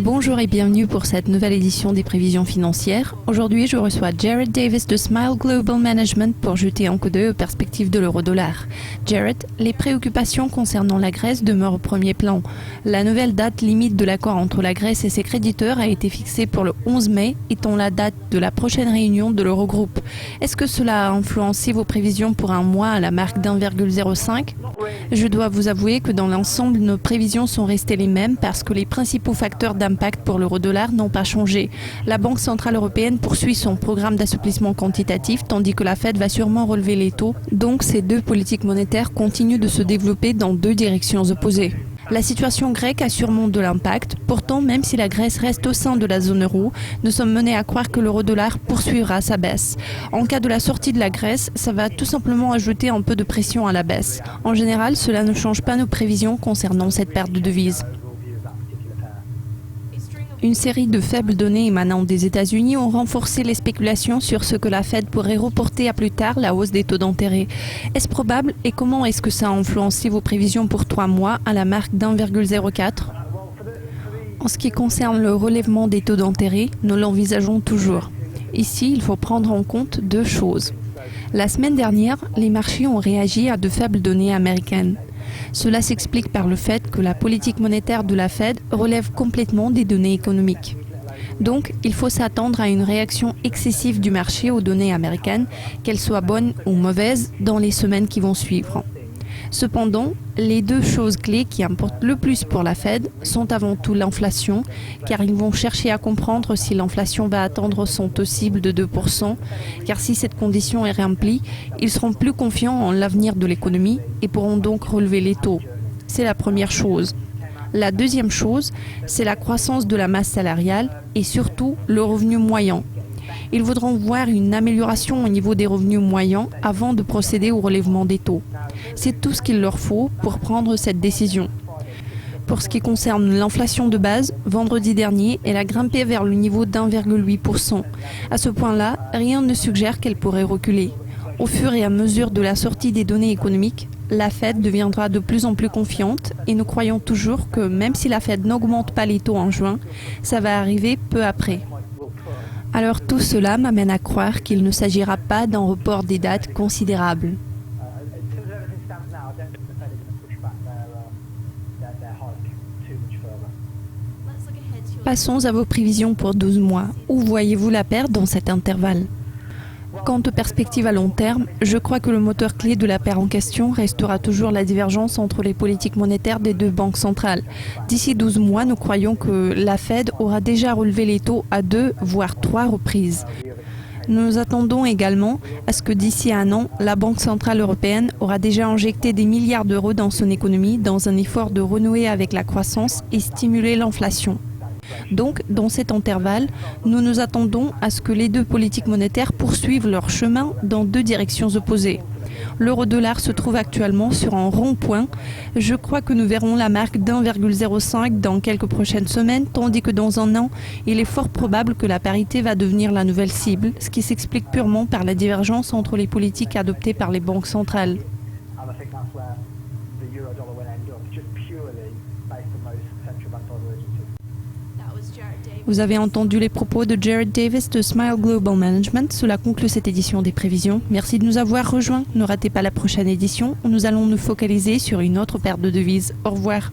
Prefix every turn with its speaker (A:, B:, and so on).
A: Bonjour et bienvenue pour cette nouvelle édition des prévisions financières. Aujourd'hui, je reçois Jared Davis de Smile Global Management pour jeter un coup d'œil aux perspectives de l'euro-dollar. Jared, les préoccupations concernant la Grèce demeurent au premier plan. La nouvelle date limite de l'accord entre la Grèce et ses créditeurs a été fixée pour le 11 mai, étant la date de la prochaine réunion de l'Eurogroupe. Est-ce que cela a influencé vos prévisions pour un mois à la marque d'1,05 ? Je dois vous avouer que dans l'ensemble, nos prévisions sont restées les mêmes parce que les principaux facteurs d'impact pour l'euro-dollar n'ont pas changé. La Banque centrale européenne poursuit son programme d'assouplissement quantitatif tandis que la Fed va sûrement relever les taux. Donc ces deux politiques monétaires continuent de se développer dans deux directions opposées. La situation grecque a sûrement de l'impact. Pourtant, même si la Grèce reste au sein de la zone euro, nous sommes menés à croire que l'euro-dollar poursuivra sa baisse. En cas de la sortie de la Grèce, ça va tout simplement ajouter un peu de pression à la baisse. En général, cela ne change pas nos prévisions concernant cette perte de devises. Une série de faibles données émanant des États-Unis ont renforcé les spéculations sur ce que la Fed pourrait reporter à plus tard la hausse des taux d'intérêt. Est-ce probable et comment est-ce que ça a influencé vos prévisions pour 3 mois à la marque d'1,04 ? En ce qui concerne le relèvement des taux d'intérêt, nous l'envisageons toujours. Ici, il faut prendre en compte deux choses. La semaine dernière, les marchés ont réagi à de faibles données américaines. Cela s'explique par le fait que la politique monétaire de la Fed relève complètement des données économiques. Donc, il faut s'attendre à une réaction excessive du marché aux données américaines, qu'elles soient bonnes ou mauvaises, dans les semaines qui vont suivre. Cependant, les deux choses clés qui importent le plus pour la Fed sont avant tout l'inflation, car ils vont chercher à comprendre si l'inflation va atteindre son taux cible de 2%, car si cette condition est remplie, ils seront plus confiants en l'avenir de l'économie et pourront donc relever les taux. C'est la première chose. La deuxième chose, c'est la croissance de la masse salariale et surtout le revenu moyen. Ils voudront voir une amélioration au niveau des revenus moyens avant de procéder au relèvement des taux. C'est tout ce qu'il leur faut pour prendre cette décision. Pour ce qui concerne l'inflation de base, vendredi dernier, elle a grimpé vers le niveau d'1,8%. À ce point-là, rien ne suggère qu'elle pourrait reculer. Au fur et à mesure de la sortie des données économiques, la Fed deviendra de plus en plus confiante et nous croyons toujours que même si la Fed n'augmente pas les taux en juin, ça va arriver peu après. Alors tout cela m'amène à croire qu'il ne s'agira pas d'un report des dates considérable. Passons à vos prévisions pour 12 mois. Où voyez-vous la perte dans cet intervalle ? Quant aux perspectives à long terme, je crois que le moteur clé de la paire en question restera toujours la divergence entre les politiques monétaires des deux banques centrales. D'ici 12 mois, nous croyons que la Fed aura déjà relevé les taux à 2 voire 3 reprises. Nous nous attendons également à ce que d'ici un an, la Banque centrale européenne aura déjà injecté des milliards d'euros dans son économie dans un effort de renouer avec la croissance et stimuler l'inflation. Donc, dans cet intervalle, nous nous attendons à ce que les deux politiques monétaires poursuivent leur chemin dans deux directions opposées. L'euro-dollar se trouve actuellement sur un rond-point. Je crois que nous verrons la marque d'1,05 dans quelques prochaines semaines, tandis que dans un an, il est fort probable que la parité va devenir la nouvelle cible, ce qui s'explique purement par la divergence entre les politiques adoptées par les banques centrales. Vous avez entendu les propos de Jared Davis de Smile Global Management. Cela conclut cette édition des prévisions. Merci de nous avoir rejoints. Ne ratez pas la prochaine édition où nous allons nous focaliser sur une autre paire de devises. Au revoir.